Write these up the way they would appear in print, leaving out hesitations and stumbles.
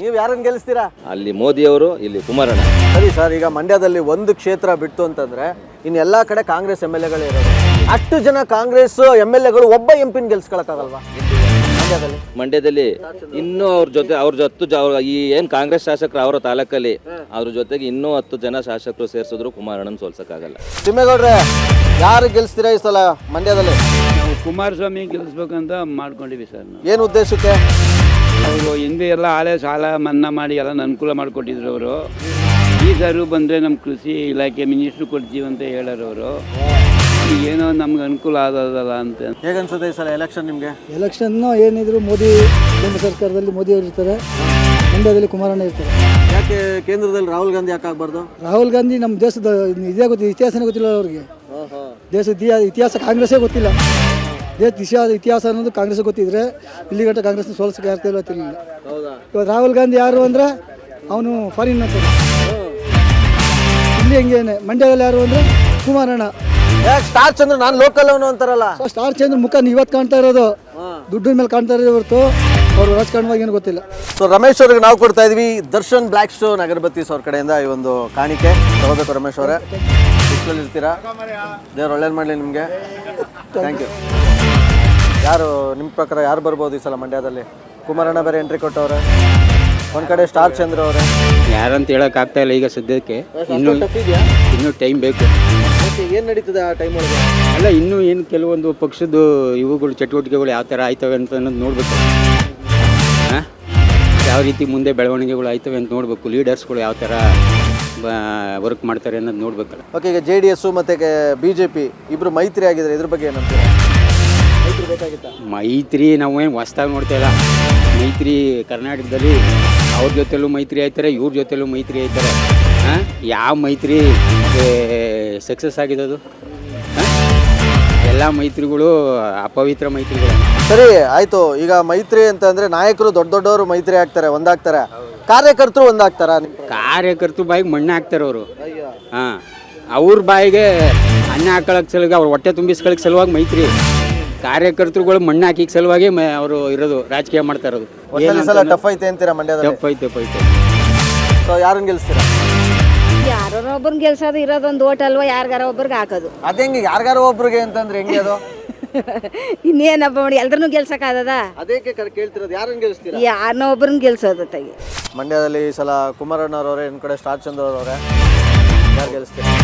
ನೀವು ಯಾರನ್ನು ಗೆಲ್ಲಿಸ್ತೀರಾ? ಅಲ್ಲಿ ಮೋದಿ ಅವರು, ಇಲ್ಲಿ ಕುಮಾರಣ್ಣ. ಸರಿ ಸರ್, ಈಗ ಮಂಡ್ಯದಲ್ಲಿ ಒಂದು ಕ್ಷೇತ್ರ ಬಿಟ್ಟು ಅಂತಂದ್ರೆ ಇನ್ನು ಎಲ್ಲಾ ಕಡೆ ಕಾಂಗ್ರೆಸ್ ಎಮ್ ಎಲ್ ಎಗಳೇ ಇರೋದು. ಅಷ್ಟು ಜನ ಕಾಂಗ್ರೆಸ್ ಎಮ್ ಎಲ್ ಎಗಳು ಒಬ್ಬ ಎಂಪಿನ ಗೆಲ್ಸ್ಕೊಳಕ್ಕಾಗಲ್ವಾ ಮಂಡ್ಯದಲ್ಲಿ? ಇನ್ನೂ ಅವ್ರ ಜೊತೆ ಈ ಏನ್ ಕಾಂಗ್ರೆಸ್ ಶಾಸಕರು ಅವರ ತಾಲೂಕಲ್ಲಿ ಅವ್ರ ಜೊತೆಗೆ ಇನ್ನೂ 10 ಜನ ಶಾಸಕರು ಸೇರಿಸಿದ್ರು ಕುಮಾರಣ್ಣನ ಸೋಲ್ಸಕ್ಕಾಗಲ್ಲ. ತಿಮ್ಮೇಗೌಡ್ರೆ, ಯಾರು ಗೆಲ್ಸ್ತೀರಾ ಈ ಸಲ ಮಂಡ್ಯದಲ್ಲಿ? ನಾವು ಕುಮಾರಸ್ವಾಮಿ ಗೆಲ್ಲಿಸ್ಬೇಕಂತ ಮಾಡ್ಕೊಂಡಿವಿ ಸರ್. ಏನು ಉದ್ದೇಶಕ್ಕೆ? ಅವರು ಹಿಂದೆ ಎಲ್ಲ ಆಳೆ ಸಾಲ ಮನ್ನಾ ಮಾಡಿ ಎಲ್ಲ ಅನುಕೂಲ ಮಾಡಿಕೊಟ್ಟಿದ್ರು ಅವರು. ಈ ಸಾರು ಬಂದರೆ ನಮ್ಮ ಕೃಷಿ ಇಲಾಖೆ ಮಿನಿಸ್ಟ್ರು ಕೊಡ್ತೀವಿ ಅಂತ ಹೇಳೋರು. ಏನೋ ನಮ್ಗೆ ಅನುಕೂಲ ಆಗೋದಲ್ಲ ಅಂತ. ಹೇಗನ್ಸುತ್ತೆ ಈ ಸಲ ಎಲೆಕ್ಷನ್ ನಿಮಗೆ? ಎಲೆಕ್ಷನ್ನು ಏನಿದ್ರು ಮೋದಿ ಕೇಂದ್ರ ಸರ್ಕಾರದಲ್ಲಿ ಮೋದಿ ಅವರು ಇರ್ತಾರೆ, ಮಂಡ್ಯದಲ್ಲಿ ಕುಮಾರಣ್ಣ ಇರ್ತಾರೆ. ಯಾಕೆ ಕೇಂದ್ರದಲ್ಲಿ ರಾಹುಲ್ ಗಾಂಧಿ ಯಾಕೆ ಆಗ್ಬಾರ್ದು? ರಾಹುಲ್ ಗಾಂಧಿ ನಮ್ಮ ದೇಶದ ಇದೇ ಗೊತ್ತಿಲ್ಲ, ಇತಿಹಾಸನೇ ಗೊತ್ತಿಲ್ಲ ಅವ್ರಿಗೆ. ದೇಶದ ಇತಿಹಾಸ ಕಾಂಗ್ರೆಸ್ಸೇ ಗೊತ್ತಿಲ್ಲ. ದೇಶದ ಇತಿಹಾಸ ಅನ್ನೋದು ಕಾಂಗ್ರೆಸ್ ಗೊತ್ತಿದ್ರೆ ಇಲ್ಲಿ ಗಂಟ ಕಾಂಗ್ರೆಸ್ನ ಸೋಲಿಸಕ್ಕೆ ಆಗ್ತಿಲ್ಲ ಗೊತ್ತಿರಲಿಲ್ಲ. ಇವಾಗ ರಾಹುಲ್ ಗಾಂಧಿ ಯಾರು ಅಂದರೆ ಅವನು ಫಾರಿನ್ ಅಂತ. ಇಲ್ಲಿ ಹೆಂಗೇನೆ ಮಂಡ್ಯದಲ್ಲಿ ಯಾರು ಅಂದರೆ ಕುಮಾರಣ್ಣ. ಸ್ಟಾರ್ ಚಂದ್ರ ನಾನು ಲೋಕಲ್ ಅವನು ಅಂತಾರಲ್ಲ. ಸ್ಟಾರ್ ಚಂದ್ರ ಮುಖ ಇವತ್ತು ಕಾಣ್ತಾ ಇರೋದು, ದುಡ್ಡಿನ ಮೇಲೆ ಕಾಣ್ತಾ ಇರೋದು ಹೊರತು ಅವರು ರಾಜಕಾರಣವಾಗಿ ಏನು ಗೊತ್ತಿಲ್ಲ. ಸೊ ರಮೇಶ್ ಅವ್ರಿಗೆ ನಾವು ಕೊಡ್ತಾ ಇದೀವಿ ದರ್ಶನ್ ಬ್ಲ್ಯಾಕ್ ಸ್ಟೋನ್ ಅಗರಬತ್ತೀಸ್ ಅವ್ರ ಕಡೆಯಿಂದ ಈ ಒಂದು ಕಾಣಿಕೆ ತಗೋಬೇಕು. ರಮೇಶ್ ಅವರೇ, ಬಿಸಿಲಲ್ಲಿ ಇರ್ತೀರಾ, ದೇವ್ರು ಒಳ್ಳೇದು ಮಾಡಲಿ ನಿಮಗೆ. Thank you. ಯಾರು ನಿಮ್ಮ ಪ್ರಕಾರ ಯಾರು ಬರ್ಬೋದು ಈ ಸಲ ಮಂಡ್ಯದಲ್ಲಿ? ಕುಮಾರಣ್ಣ ಬೇರೆ ಎಂಟ್ರಿ ಕೊಟ್ಟವ್ರೆ, ಒಂದು ಕಡೆ ಸ್ಟಾರ್ ಚಂದ್ರ ಅವರೇ. ಯಾರಂತ ಹೇಳಕ್ ಆಗ್ತಾ ಇಲ್ಲ ಈಗ ಸದ್ಯಕ್ಕೆ. ಇನ್ನೂ ಟೈಮ್ ಬೇಕು. ಏನು ನಡೀತದೆ ಆ ಟೈಮ್ ಒಳಗೆ? ಅಲ್ಲ, ಇನ್ನೂ ಏನು ಕೆಲವೊಂದು ಪಕ್ಷದ ಇವುಗಳು ಚಟುವಟಿಕೆಗಳು ಯಾವ ಥರ ಆಯ್ತವೆ ಅಂತ ಅನ್ನೋದು ನೋಡ್ಬೇಕು. ಹಾಂ, ಯಾವ ರೀತಿ ಮುಂದೆ ಬೆಳವಣಿಗೆಗಳು ಆಯ್ತವೆ ಅಂತ ನೋಡಬೇಕು. ಲೀಡರ್ಸ್ಗಳು ಯಾವ ಥರ ವರ್ಕ್ ಮಾಡ್ತಾರೆ ಅನ್ನೋದು ನೋಡ್ಬೇಕಲ್ಲ. ಓಕೆ, ಈಗ JDS ಮತ್ತು BJP ಇಬ್ಬರು ಮೈತ್ರಿ ಆಗಿದ್ದಾರೆ, ಇದ್ರ ಬಗ್ಗೆ ಏನಂತೀರ? ಮೈತ್ರಿ ಬೇಕಾಗಿತ್ತಾ? ಮೈತ್ರಿ ನಾವೇನು ಹೊಸ್ದಾಗಿ ನೋಡ್ತಾ ಇಲ್ಲ. ಮೈತ್ರಿ ಕರ್ನಾಟಕದಲ್ಲಿ ಅವ್ರ ಜೊತೆಲೂ ಮೈತ್ರಿ ಆಯ್ತಾರೆ, ಇವ್ರ ಜೊತೆಲೂ ಮೈತ್ರಿ ಆಯ್ತಾರೆ. ಹಾಂ, ಯಾವ ಮೈತ್ರಿ ಸಕ್ಸಸ್ ಆಗಿದೆ ಅದು? ಎಲ್ಲ ಮೈತ್ರಿಗಳು ಅಪವಿತ್ರ ಮೈತ್ರಿಗಳು. ಸರಿ ಆಯ್ತು. ಈಗ ಮೈತ್ರಿ ಅಂತಂದ್ರೆ ನಾಯಕರು ದೊಡ್ಡವರು ಮೈತ್ರಿ ಆಗ್ತಾರೆ, ಒಂದಾಗ್ತಾರೆ, ಕಾರ್ಯಕರ್ತರು ಒಂದಾಗ್ತಾರ? ಕಾರ್ಯಕರ್ತರು ಬಾಯಿಗೆ ಮಣ್ಣು ಹಾಕ್ತಾರೆ ಅವರು. ಹಾಂ, ಅವ್ರ ಬಾಯಿಗೆ ಅನ್ನ ಹಾಕೊಳಕ್ಕೆ ಸಲುವಾಗಿ, ಅವ್ರ ಹೊಟ್ಟೆ ತುಂಬಿಸ್ಕೊಳಕ್ಕೆ ಸಲುವಾಗಿ ಮೈತ್ರಿ. ಕಾರ್ಯಕರ್ತರುಗಳು ಮಣ್ಣು ಹಾಕಿಕ್ಕೆ ಸಲುವಾಗಿ ಅವರು ಇರೋದು, ರಾಜಕೀಯ ಮಾಡ್ತಾ ಇರೋದು. ಟಫ್ ಐತೆ ಅಂತೀರಾ ಮಂಡ್ಯದಲ್ಲಿ? ಟಫ್ ಐತೆ. ಸೊ ಯಾರನ್ನ ಗೆಲ್ಸ್ತೀರಾ? ಯಾರೋ ಒಬ್ಬರನ್ನ ಗೆಲ್ಸೋದು ಇರೋದೊಂದು ಓಟ್ ಅಲ್ವಾ, ಯಾರಿಗಾರ ಒಬ್ರಿಗೆ ಹಾಕೋದು. ಅದೇಂಗೆ ಯಾರಿಗಾರ ಒಬ್ರಿಗೆ ಅಂತಂದ್ರೆ ಹೆಂಗೆ ಅದು? ಇನ್ನೇನಪ್ಪ ಮಾಡಿ ಎಲ್ರನ್ನೂ ಗೆಲ್ಸಕ್ಕಾಗದ? ಅದಕ್ಕೆ ಕೇಳ್ತಿರೋದು, ಯಾರನ್ನ ಗೆಲ್ಸ್ತೀರಾ? ಯಾರನ್ನೋ ಒಬ್ಬರನ್ನ ಗೆಲ್ಸೋದು ತಾಗಿ. ಮಂಡ್ಯದಲ್ಲಿ ಈ ಸಲ ಕುಮಾರಣ್ಣ ಅವರವರೇ, ಇನ್ನು ಕಡೆ ಸ್ಟಾರ್ ಚಂದ್ರ ಅವರವರೇ, ಯಾರು ಗೆಲ್ಸ್ತೀರಾ?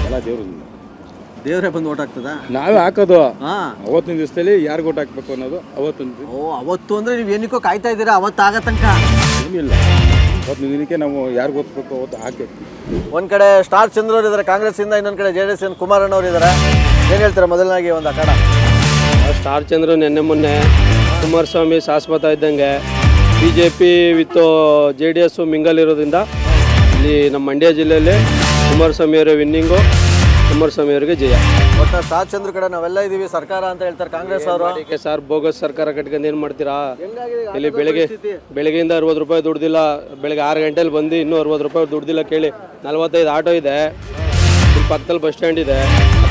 ಎಲ್ಲ ದೇವರೇ ಬಂದು ಓಟ್ ಹಾಕ್ತದ? ನಾವೇ ಹಾಕೋದು. ಹಾಂ, ಅವತ್ತಿನ ದಿವಸದಲ್ಲಿ ಯಾರು ಓಟ್ ಹಾಕ್ಬೇಕು ಅನ್ನೋದು ಅವತ್ತೊಂದು. ಅವತ್ತು ಅಂದ್ರೆ ನೀವು ಏನಕ್ಕೋ ಕಾಯ್ತಾ ಇದ್ದೀರಾ ಅವತ್ತಾಗ ತನಕ? ಏನಿಲ್ಲ, ಅವತ್ತಿನ ದಿನಕ್ಕೆ ನಾವು ಯಾರು ಓದ್ಬೇಕು ಅವತ್ತು ಹಾಕಿ. ಒಂದ್ ಕಡೆ ಸ್ಟಾರ್ ಚಂದ್ರ ಅವರು ಇದ್ದಾರೆ ಕಾಂಗ್ರೆಸ್ ಇಂದ, ಇನ್ನೊಂದ್ ಕಡೆ JDS ಕುಮಾರಣ್ಣ ಅವರು ಇದ್ದಾರೆ. ಏನ್ ಹೇಳ್ತಾರೆ ಮೊದಲನಾಗಿ ಒಂದು ಅಖಾಡ? ಸ್ಟಾರ್ ಚಂದ್ರ ನಿನ್ನೆ ಮೊನ್ನೆ ಕುಮಾರಸ್ವಾಮಿ ಶಾಶ್ವತ ಇದ್ದಂಗೆ. BJP ವಿತ್ JDS ಮಿಂಗಲ್ ಇರೋದ್ರಿಂದ ಇಲ್ಲಿ ನಮ್ಮ ಮಂಡ್ಯ ಜಿಲ್ಲೆಯಲ್ಲಿ ಕುಮಾರಸ್ವಾಮಿ ಅವರ ವಿನ್ನಿಂಗು, ಕುಮಾರಸ್ವಾಮಿ ಅವರಿಗೆ ಜಯ. ಒಟ್ಟ ಸ್ಟಾರ್ ಚಂದ್ರ ಕಡೆ ನಾವೆಲ್ಲ ಇದೀವಿ ಸರ್ಕಾರ ಅಂತ ಹೇಳ್ತಾರೆ ಕಾಂಗ್ರೆಸ್ ಅವರು. ಸರ್ ಬೋಗಸ್ ಸರ್ಕಾರ ಕಟ್ಕೊಂಡು ಏನು ಮಾಡ್ತೀರಾ? ಇಲ್ಲಿ ಬೆಳಗ್ಗೆಯಿಂದ 60 ರೂಪಾಯಿ ದುಡ್ದಿಲ್ಲ, ಬೆಳಗ್ಗೆ 6 ಗಂಟೆಲಿ ಬಂದು ಇನ್ನೂ 60 ರೂಪಾಯಿ ದುಡ್ದಿಲ್ಲ ಕೇಳಿ. 45 ಆಟೋ ಇದೆ, ಇಲ್ಲಿ ಪಕ್ಕದಲ್ಲಿ ಬಸ್ ಸ್ಟ್ಯಾಂಡ್ ಇದೆ.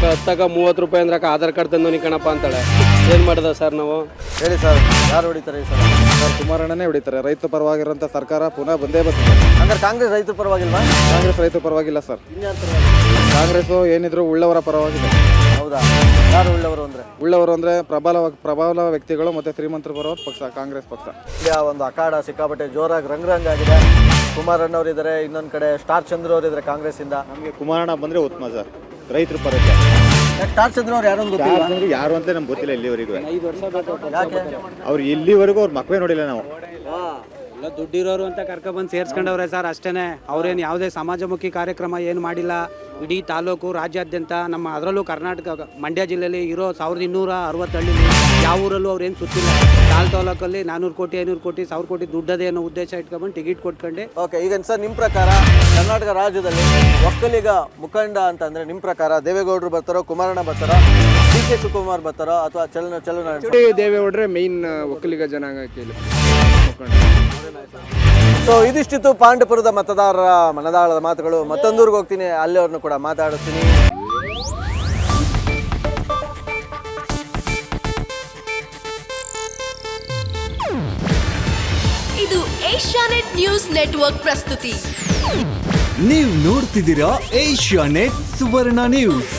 ಹತ್ತಕ್ಕ 30 ರೂಪಾಯಿ ಅಂದ್ರೆ ಆಧಾರ್ ಕಾರ್ಡ್ ತಂದು ಕಣಪ್ಪ ಅಂತಾಳೆ. ಏನು ಮಾಡೋದ ಸರ್ ನಾವು? ಹೇಳಿ ಸರ್, ಯಾರು ಹೊಡಿತಾರೆ ಈ ಸಲ? ಸರ್ ಕುಮಾರಣ್ಣನೇ ಹೊಡಿತಾರೆ. ರೈತ ಪರವಾಗಿರೋಂಥ ಸರ್ಕಾರ ಪುನಃ ಬಂದೇ ಬರ್ತದೆ. ಅಂದ್ರೆ ಕಾಂಗ್ರೆಸ್ ರೈತರ ಪರವಾಗಿಲ್ವಾ? ಕಾಂಗ್ರೆಸ್ ರೈತ ಪರವಾಗಿಲ್ಲ ಸರ್. ಕಾಂಗ್ರೆಸ್ ಏನಿದ್ರು ಉಳ್ಳವರ ಪರವಾಗಿದೆ. ಹೌದಾ? ಯಾರು ಉಳ್ಳವರು ಅಂದ್ರೆ? ಉಳ್ಳವರು ಅಂದ್ರೆ ಪ್ರಬಲ ವ್ಯಕ್ತಿಗಳು ಮತ್ತೆ ಶ್ರೀಮಂತರ ಬರೋ ಪಕ್ಷ ಕಾಂಗ್ರೆಸ್ ಪಕ್ಷ. ಇಲ್ಲಿ ಒಂದು ಅಖಾಡ ಸಿಕ್ಕಾಪಟ್ಟೆ ಜೋರಾಗಿ ರಂಗ್ ಆಗಿದೆ. ಕುಮಾರಣ್ಣ ಅವರು ಇದ್ದಾರೆ, ಇನ್ನೊಂದ್ ಕಡೆ ಸ್ಟಾರ್ ಚಂದ್ರ ಅವರು ಇದ್ದಾರೆ ಕಾಂಗ್ರೆಸ್ ಇಂದ. ನಮಗೆ ಕುಮಾರಣ್ಣ ಬಂದ್ರೆ ಉತ್ತಮ ಸರ್, ರೈತರ ಪರ. ಸ್ಟಾರ್ ಚಂದ್ರ ಅವ್ರು ಯಾರು ಗೊತ್ತಿಲ್ಲ, ಯಾರು ಅಂತ ನಮ್ಗೆ ಗೊತ್ತಿಲ್ಲ ಇಲ್ಲಿವರೆಗೂ. ಯಾಕೆ? ಅವ್ರು ಇಲ್ಲಿವರೆಗೂ ಅವ್ರ ಮಕ್ಕಳೇ ನೋಡಿಲ್ಲ ನಾವು. ಎಲ್ಲ ದುಡ್ಡಿರೋರು ಅಂತ ಕರ್ಕೊಬಂದು ಸೇರಿಸ್ಕೊಂಡವ್ರೆ ಸರ್, ಅಷ್ಟೇ. ಅವ್ರೇನು ಯಾವುದೇ ಸಮಾಜಮುಖಿ ಕಾರ್ಯಕ್ರಮ ಏನು ಮಾಡಿಲ್ಲ. ಇಡೀ ತಾಲೂಕು ರಾಜ್ಯಾದ್ಯಂತ ನಮ್ಮ ಅದರಲ್ಲೂ ಕರ್ನಾಟಕ ಮಂಡ್ಯ ಜಿಲ್ಲೆಯಲ್ಲಿ ಇರೋ 1260 ಹಳ್ಳಿ ಯಾವ ಊರಲ್ಲೂ ಅವ್ರೇನು ಸುತ್ತಿಲ್ಲ. ತಾಲೂಕಲ್ಲಿ 400 ಕೋಟಿ 500 ಕೋಟಿ 1000 ಕೋಟಿ ದುಡ್ಡದೇ ಅನ್ನೋ ಉದ್ದೇಶ ಇಟ್ಕೊಂಡು ಟಿಕೆಟ್ ಕೊಟ್ಕೊಂಡು. ಓಕೆ, ಈಗ ಸರ್ ನಿಮ್ಮ ಪ್ರಕಾರ ಕರ್ನಾಟಕ ರಾಜ್ಯದಲ್ಲಿ ಒಕ್ಕಲಿಗ ಮುಖಂಡ ಅಂತಂದ್ರೆ ನಿಮ್ಮ ಪ್ರಕಾರ ದೇವೇಗೌಡರು ಬರ್ತಾರೋ, ಕುಮಾರಣ್ಣ ಬರ್ತಾರೋ, DK ಶಿವಕುಮಾರ್ ಬರ್ತಾರೋ, ಅಥವಾ ದೇವೇಗೌಡ್ರೆ ಮೈನ್ ಒಕ್ಕಲಿಗ ಜನಾಂಗಕ್ಕೆ ಮುಖಂಡ. ಸೊ ಇದಿಷ್ಟಿತ್ತು ಪಾಂಡಪುರದ ಮತದಾರರ ಮನದಾಳದ ಮಾತುಗಳು. ಮತ್ತೊಂದೂರಿಗೆ ಹೋಗ್ತೀನಿ, ಅಲ್ಲಿ ಅವ್ರನ್ನು ಕೂಡ ಮಾತಾಡಿಸ್ತೀನಿ. ಇದು ಏಷ್ಯಾನೆಟ್ ನ್ಯೂಸ್ ನೆಟ್ವರ್ಕ್ ಪ್ರಸ್ತುತಿ. ನೀವು ನೋಡ್ತಿದ್ದೀರಾ ಏಷ್ಯಾನೆಟ್ ಸುವರ್ಣ ನ್ಯೂಸ್.